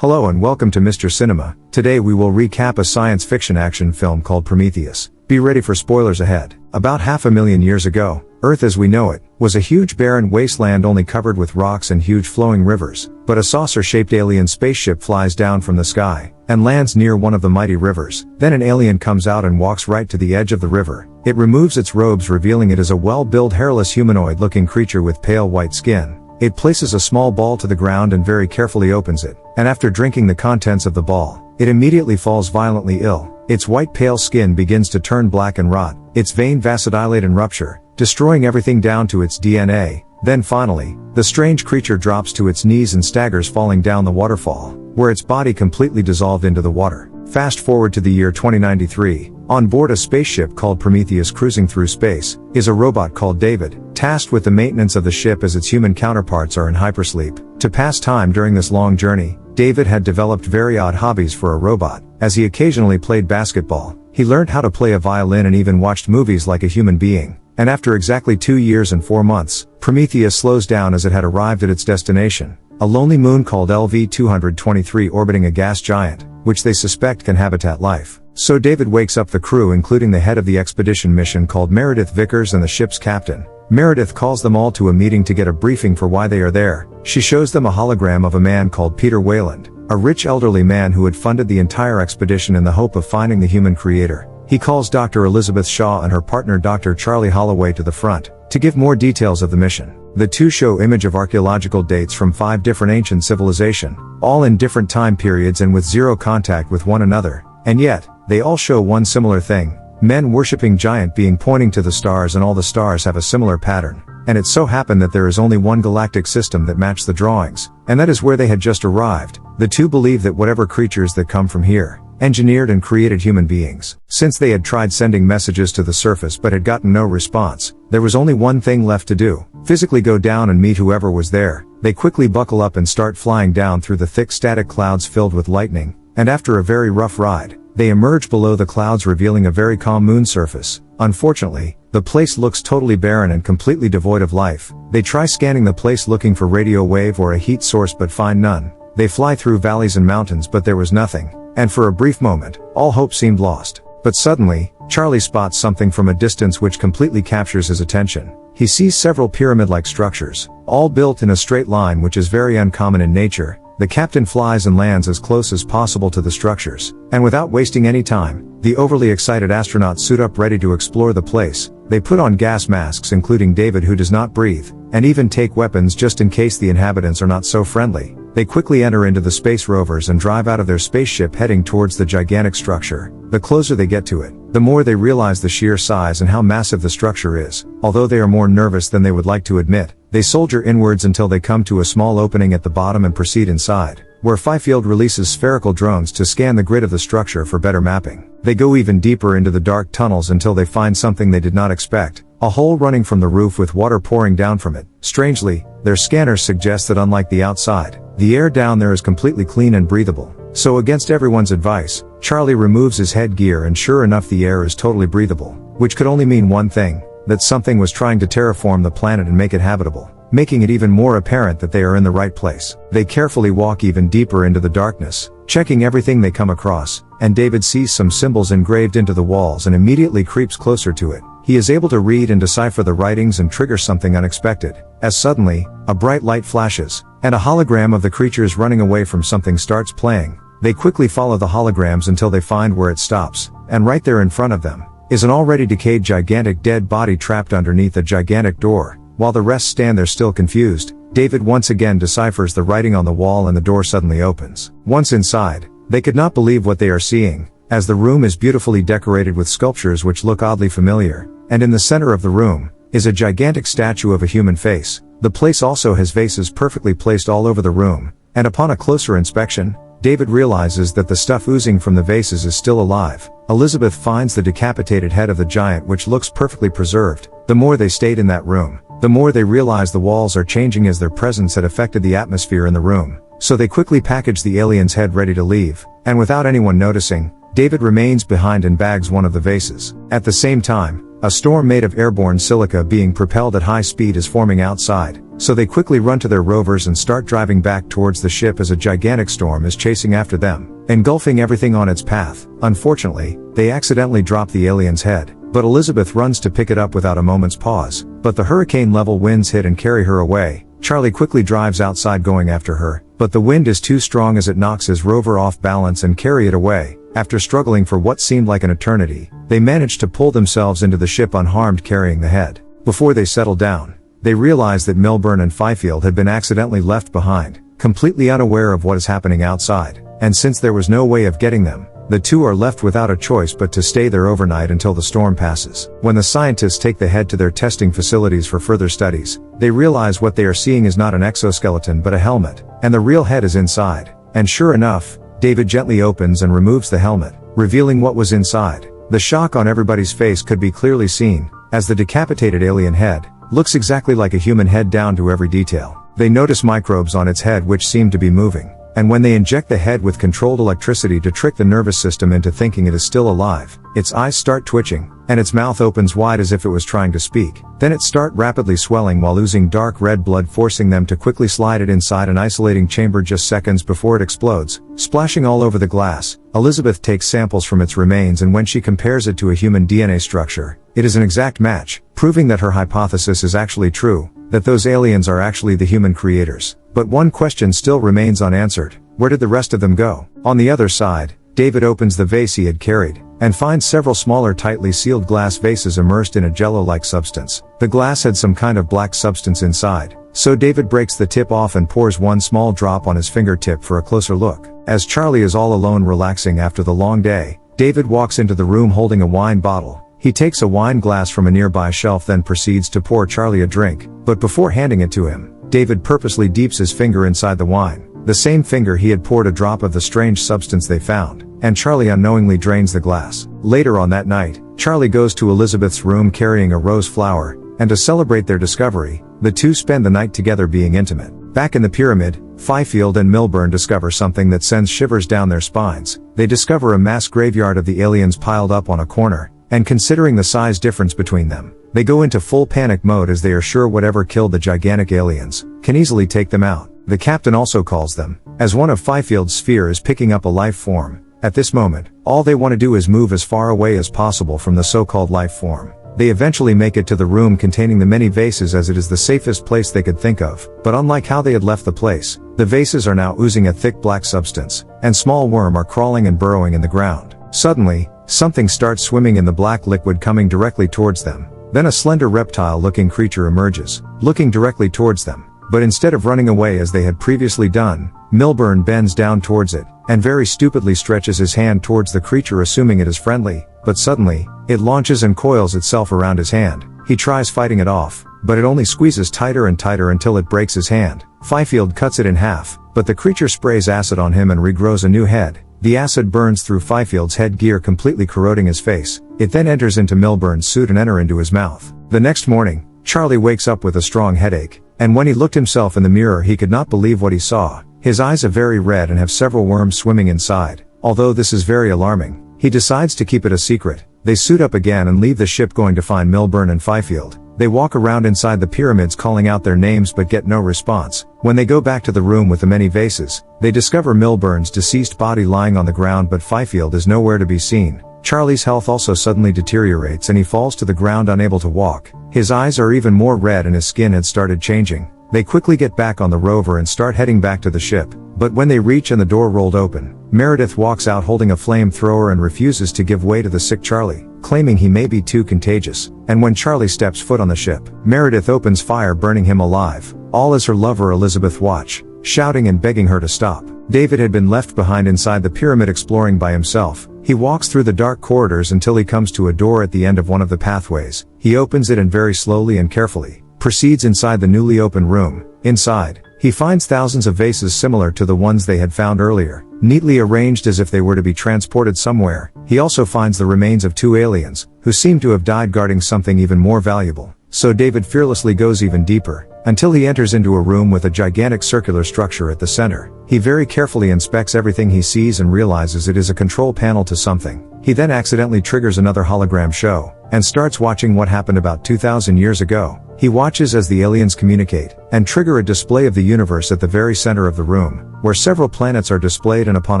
Hello and welcome to Mr. Cinema. Today we will recap a science fiction action film called Prometheus. Be ready for spoilers ahead. About 500,000 years ago, Earth as we know it, was a huge barren wasteland only covered with rocks and huge flowing rivers, but a saucer-shaped alien spaceship flies down from the sky, and lands near one of the mighty rivers. Then an alien comes out and walks right to the edge of the river. It removes its robes, revealing it as a well-built hairless humanoid-looking creature with pale white skin. It places a small ball to the ground and very carefully opens it, and after drinking the contents of the ball, it immediately falls violently ill. Its white pale skin begins to turn black and rot, its veins vasodilate and rupture, destroying everything down to its DNA. Then finally, the strange creature drops to its knees and staggers, falling down the waterfall, where its body completely dissolved into the water. Fast forward to the year 2093, on board a spaceship called Prometheus cruising through space, is a robot called David, tasked with the maintenance of the ship as its human counterparts are in hypersleep. To pass time during this long journey, David had developed very odd hobbies for a robot. As he occasionally played basketball, he learned how to play a violin and even watched movies like a human being. And after exactly 2 years and 4 months, Prometheus slows down as it had arrived at its destination, a lonely moon called LV-223 orbiting a gas giant, which they suspect can habitat life. So David wakes up the crew, including the head of the expedition mission called Meredith Vickers and the ship's captain. Meredith calls them all to a meeting to get a briefing for why they are there. She shows them a hologram of a man called Peter Wayland, a rich elderly man who had funded the entire expedition in the hope of finding the human creator. He calls Dr. Elizabeth Shaw and her partner Dr. Charlie Holloway to the front, to give more details of the mission. The two show image of archaeological dates from 5 different ancient civilization, all in different time periods and with zero contact with one another. And yet, they all show one similar thing: men worshipping giant being pointing to the stars, and all the stars have a similar pattern. And it so happened that there is only one galactic system that matched the drawings, and that is where they had just arrived. The two believe that whatever creatures that come from here, engineered and created human beings. Since they had tried sending messages to the surface but had gotten no response, there was only one thing left to do: physically go down and meet whoever was there. They quickly buckle up and start flying down through the thick static clouds filled with lightning, and after a very rough ride, they emerge below the clouds, revealing a very calm moon surface. Unfortunately, the place looks totally barren and completely devoid of life. They try scanning the place looking for radio wave or a heat source but find none. They fly through valleys and mountains but there was nothing, and for a brief moment, all hope seemed lost. But suddenly, Charlie spots something from a distance which completely captures his attention. He sees several pyramid-like structures, all built in a straight line, which is very uncommon in nature. The captain flies and lands as close as possible to the structures, and without wasting any time, the overly excited astronauts suit up ready to explore the place. They put on gas masks, including David, who does not breathe, and even take weapons just in case the inhabitants are not so friendly. They quickly enter into the space rovers and drive out of their spaceship, heading towards the gigantic structure. The closer they get to it, the more they realize the sheer size and how massive the structure is. Although they are more nervous than they would like to admit, they soldier inwards until they come to a small opening at the bottom and proceed inside, where Fifield releases spherical drones to scan the grid of the structure for better mapping. They go even deeper into the dark tunnels until they find something they did not expect: a hole running from the roof with water pouring down from it. Strangely, their scanners suggest that unlike the outside, the air down there is completely clean and breathable. So against everyone's advice, Charlie removes his headgear, and sure enough, the air is totally breathable, which could only mean one thing: that something was trying to terraform the planet and make it habitable, making it even more apparent that they are in the right place. They carefully walk even deeper into the darkness, checking everything they come across, and David sees some symbols engraved into the walls and immediately creeps closer to it. He is able to read and decipher the writings and triggers something unexpected, as suddenly, a bright light flashes, and a hologram of the creatures running away from something starts playing. They quickly follow the holograms until they find where it stops, and right there in front of them is an already decayed gigantic dead body trapped underneath a gigantic door. While the rest stand there still confused, David once again deciphers the writing on the wall and the door suddenly opens. Once inside, they could not believe what they are seeing, as the room is beautifully decorated with sculptures which look oddly familiar, and in the center of the room is a gigantic statue of a human face. The place also has vases perfectly placed all over the room, and upon a closer inspection, David realizes that the stuff oozing from the vases is still alive. Elizabeth finds the decapitated head of the giant, which looks perfectly preserved. The more they stayed in that room, the more they realize the walls are changing as their presence had affected the atmosphere in the room. So they quickly package the alien's head ready to leave, and without anyone noticing, David remains behind and bags one of the vases. At the same time, A storm made of airborne silica being propelled at high speed is forming outside, so they quickly run to their rovers and start driving back towards the ship as a gigantic storm is chasing after them, engulfing everything on its path. Unfortunately, they accidentally drop the alien's head, but Elizabeth runs to pick it up without a moment's pause, but the hurricane-level winds hit and carry her away. Charlie quickly drives outside going after her, but the wind is too strong as it knocks his rover off balance and carry it away. After struggling for what seemed like an eternity, they managed to pull themselves into the ship unharmed, carrying the head. Before they settled down, they realized that Milburn and Fifield had been accidentally left behind, completely unaware of what is happening outside, and since there was no way of getting them, the two are left without a choice but to stay there overnight until the storm passes. When the scientists take the head to their testing facilities for further studies, they realize what they are seeing is not an exoskeleton but a helmet, and the real head is inside. And sure enough, David gently opens and removes the helmet, revealing what was inside. The shock on everybody's face could be clearly seen, as the decapitated alien head looks exactly like a human head down to every detail. They notice microbes on its head which seem to be moving, and when they inject the head with controlled electricity to trick the nervous system into thinking it is still alive, its eyes start twitching, and its mouth opens wide as if it was trying to speak. Then it starts rapidly swelling while oozing dark red blood, forcing them to quickly slide it inside an isolating chamber just seconds before it explodes, splashing all over the glass. Elizabeth takes samples from its remains, and when she compares it to a human DNA structure, it is an exact match, proving that her hypothesis is actually true, that those aliens are actually the human creators. But one question still remains unanswered: where did the rest of them go? On the other side, David opens the vase he had carried, and finds several smaller tightly sealed glass vases immersed in a jello-like substance. The glass had some kind of black substance inside, so David breaks the tip off and pours one small drop on his fingertip for a closer look. As Charlie is all alone relaxing after the long day, David walks into the room holding a wine bottle. He takes a wine glass from a nearby shelf, then proceeds to pour Charlie a drink, but before handing it to him, David purposely dips his finger inside the wine, the same finger he had poured a drop of the strange substance they found, and Charlie unknowingly drains the glass. Later on that night, Charlie goes to Elizabeth's room carrying a rose flower, and to celebrate their discovery, the two spend the night together being intimate. Back in the pyramid, Fifield and Milburn discover something that sends shivers down their spines. They discover a mass graveyard of the aliens piled up on a corner, and considering the size difference between them, they go into full panic mode as they are sure whatever killed the gigantic aliens can easily take them out. The captain also calls them, as one of Fifield's sphere is picking up a life form. At this moment, all they want to do is move as far away as possible from the so-called life form. They eventually make it to the room containing the many vases, as it is the safest place they could think of, but unlike how they had left the place, the vases are now oozing a thick black substance, and small worms are crawling and burrowing in the ground. Suddenly, something starts swimming in the black liquid coming directly towards them. Then a slender reptile-looking creature emerges, looking directly towards them, but instead of running away as they had previously done, Milburn bends down towards it, and very stupidly stretches his hand towards the creature, assuming it is friendly, but suddenly, it launches and coils itself around his hand. He tries fighting it off, but it only squeezes tighter and tighter until it breaks his hand. Fifield cuts it in half, but the creature sprays acid on him and regrows a new head. The acid burns through Fifield's headgear, completely corroding his face. It then enters into Milburn's suit and enters into his mouth. The next morning, Charlie wakes up with a strong headache, and when he looked himself in the mirror he could not believe what he saw. His eyes are very red and have several worms swimming inside. Although this is very alarming, he decides to keep it a secret. They suit up again and leave the ship going to find Milburn and Fifield. They walk around inside the pyramids calling out their names but get no response. When they go back to the room with the many vases, they discover Milburn's deceased body lying on the ground, but Fifield is nowhere to be seen. Charlie's health also suddenly deteriorates and he falls to the ground unable to walk. His eyes are even more red and his skin had started changing. They quickly get back on the rover and start heading back to the ship, but when they reach and the door rolled open, Meredith walks out holding a flamethrower and refuses to give way to the sick Charlie, claiming he may be too contagious. And when Charlie steps foot on the ship, Meredith opens fire, burning him alive, all as her lover Elizabeth watch, shouting and begging her to stop. David had been left behind inside the pyramid exploring by himself. He walks through the dark corridors until he comes to a door at the end of one of the pathways. He opens it and very slowly and carefully proceeds inside the newly opened room. Inside, he finds thousands of vases similar to the ones they had found earlier, neatly arranged as if they were to be transported somewhere. He also finds the remains of two aliens, who seem to have died guarding something even more valuable. So David fearlessly goes even deeper, until he enters into a room with a gigantic circular structure at the center. He very carefully inspects everything he sees and realizes it is a control panel to something. He then accidentally triggers another hologram show, and starts watching what happened about 2,000 years ago. He watches as the aliens communicate, and trigger a display of the universe at the very center of the room, where several planets are displayed, and upon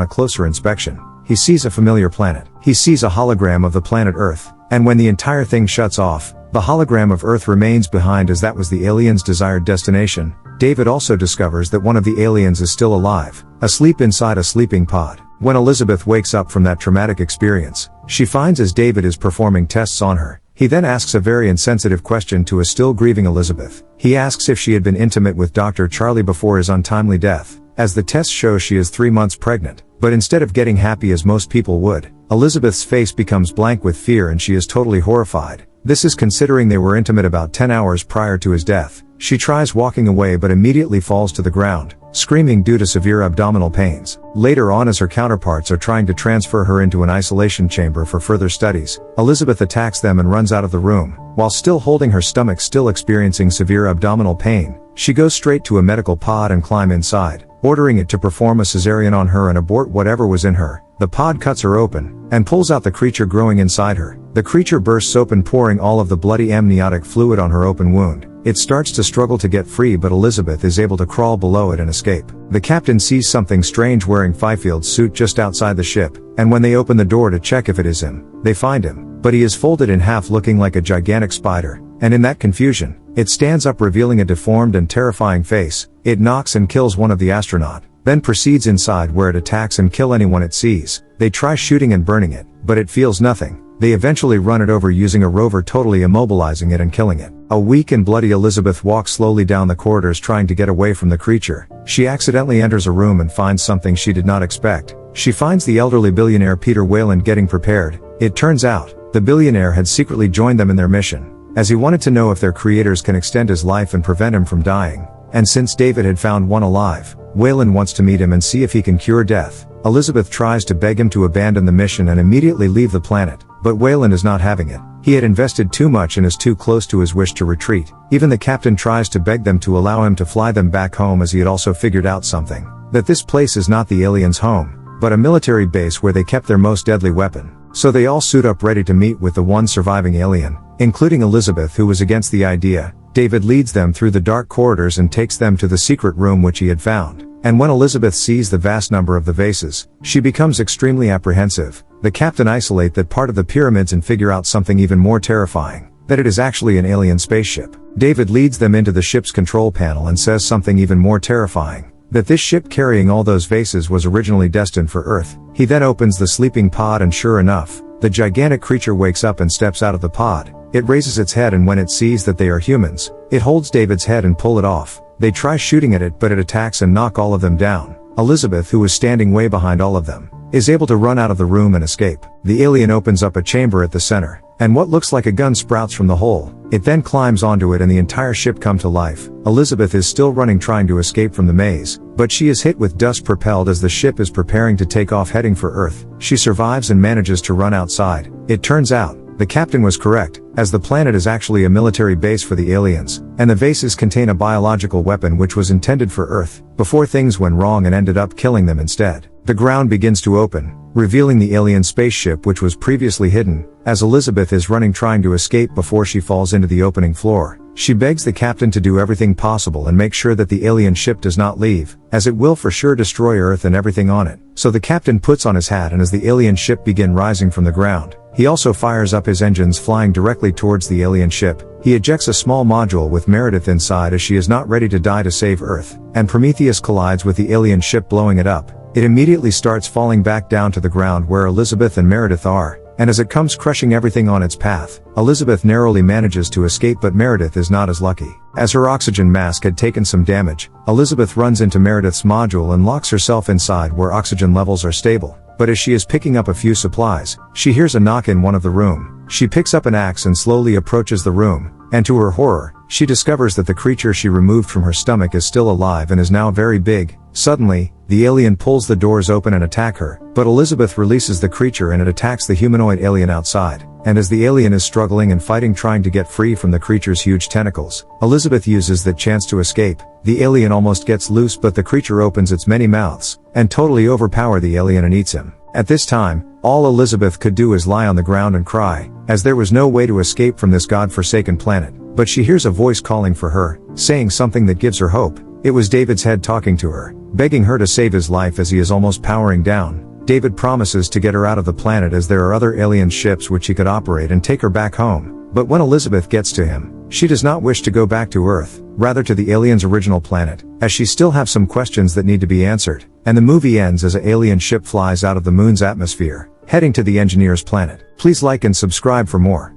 a closer inspection, he sees a familiar planet. He sees a hologram of the planet Earth, and when the entire thing shuts off, the hologram of Earth remains behind as that was the aliens' desired destination. David also discovers that one of the aliens is still alive, asleep inside a sleeping pod. When Elizabeth wakes up from that traumatic experience, she finds as David is performing tests on her. He then asks a very insensitive question to a still grieving Elizabeth. He asks if she had been intimate with Dr. Charlie before his untimely death, as the test shows she is 3 months pregnant. But instead of getting happy as most people would, Elizabeth's face becomes blank with fear and she is totally horrified. This is considering they were intimate about 10 hours prior to his death. She tries walking away but immediately falls to the ground, screaming due to severe abdominal pains. Later on, as her counterparts are trying to transfer her into an isolation chamber for further studies, Elizabeth attacks them and runs out of the room. While still holding her stomach, still experiencing severe abdominal pain, she goes straight to a medical pod and climb inside, ordering it to perform a cesarean on her and abort whatever was in her. The pod cuts her open, and pulls out the creature growing inside her. The creature bursts open, pouring all of the bloody amniotic fluid on her open wound. It starts to struggle to get free, but Elizabeth is able to crawl below it and escape. The captain sees something strange wearing Fifield's suit just outside the ship, and when they open the door to check if it is him, they find him, but he is folded in half, looking like a gigantic spider, and in that confusion, it stands up, revealing a deformed and terrifying face. It knocks and kills one of the astronaut, then proceeds inside, where it attacks and kills anyone it sees. They try shooting and burning it, but it feels nothing. They eventually run it over using a rover, totally immobilizing it and killing it. A weak and bloody Elizabeth walks slowly down the corridors trying to get away from the creature. She accidentally enters a room and finds something she did not expect. She finds the elderly billionaire Peter Weyland getting prepared. It turns out, the billionaire had secretly joined them in their mission, as he wanted to know if their creators can extend his life and prevent him from dying. And since David had found one alive, Weyland wants to meet him and see if he can cure death. Elizabeth tries to beg him to abandon the mission and immediately leave the planet, but Weyland is not having it. He had invested too much and is too close to his wish to retreat. Even the captain tries to beg them to allow him to fly them back home, as he had also figured out something, that this place is not the aliens' home, but a military base where they kept their most deadly weapon. So they all suit up ready to meet with the one surviving alien, including Elizabeth, who was against the idea. David leads them through the dark corridors and takes them to the secret room which he had found. And when Elizabeth sees the vast number of the vases, she becomes extremely apprehensive. The captain isolates that part of the pyramids and figure out something even more terrifying, that it is actually an alien spaceship. David leads them into the ship's control panel and says something even more terrifying, that this ship carrying all those vases was originally destined for Earth. He then opens the sleeping pod and sure enough, the gigantic creature wakes up and steps out of the pod. It raises its head, and when it sees that they are humans, it holds David's head and pulls it off. They try shooting at it, but it attacks and knocks all of them down. Elizabeth, who was standing way behind all of them, is able to run out of the room and escape. The alien opens up a chamber at the center, and what looks like a gun sprouts from the hole. It then climbs onto it and the entire ship comes to life. Elizabeth is still running, trying to escape from the maze, but she is hit with dust propelled as the ship is preparing to take off, heading for Earth. She survives and manages to run outside. It turns out, the captain was correct, as the planet is actually a military base for the aliens, and the vases contain a biological weapon which was intended for Earth, before things went wrong and ended up killing them instead. The ground begins to open, revealing the alien spaceship which was previously hidden, as Elizabeth is running trying to escape before she falls into the opening floor. She begs the captain to do everything possible and make sure that the alien ship does not leave, as it will for sure destroy Earth and everything on it. So the captain puts on his hat, and as the alien ship begins rising from the ground, he also fires up his engines, flying directly towards the alien ship. He ejects a small module with Meredith inside, as she is not ready to die to save Earth, and Prometheus collides with the alien ship, blowing it up. It immediately starts falling back down to the ground where Elizabeth and Meredith are, and as it comes crushing everything on its path, Elizabeth narrowly manages to escape, but Meredith is not as lucky. As her oxygen mask had taken some damage, Elizabeth runs into Meredith's module and locks herself inside, where oxygen levels are stable. But as she is picking up a few supplies, she hears a knock in one of the room. She picks up an axe and slowly approaches the room, and to her horror, she discovers that the creature she removed from her stomach is still alive and is now very big. Suddenly, the alien pulls the doors open and attack her, but Elizabeth releases the creature and it attacks the humanoid alien outside. And as the alien is struggling and fighting, trying to get free from the creature's huge tentacles, Elizabeth uses that chance to escape. The alien almost gets loose, but the creature opens its many mouths, and totally overpower the alien and eats him. At this time, all Elizabeth could do is lie on the ground and cry, as there was no way to escape from this god-forsaken planet. But she hears a voice calling for her, saying something that gives her hope. It was David's head talking to her, begging her to save his life as he is almost powering down. David promises to get her out of the planet as there are other alien ships which he could operate and take her back home. But when Elizabeth gets to him, she does not wish to go back to Earth, rather to the aliens' original planet, as she still have some questions that need to be answered. And the movie ends as an alien ship flies out of the moon's atmosphere, heading to the engineer's planet. Please like and subscribe for more.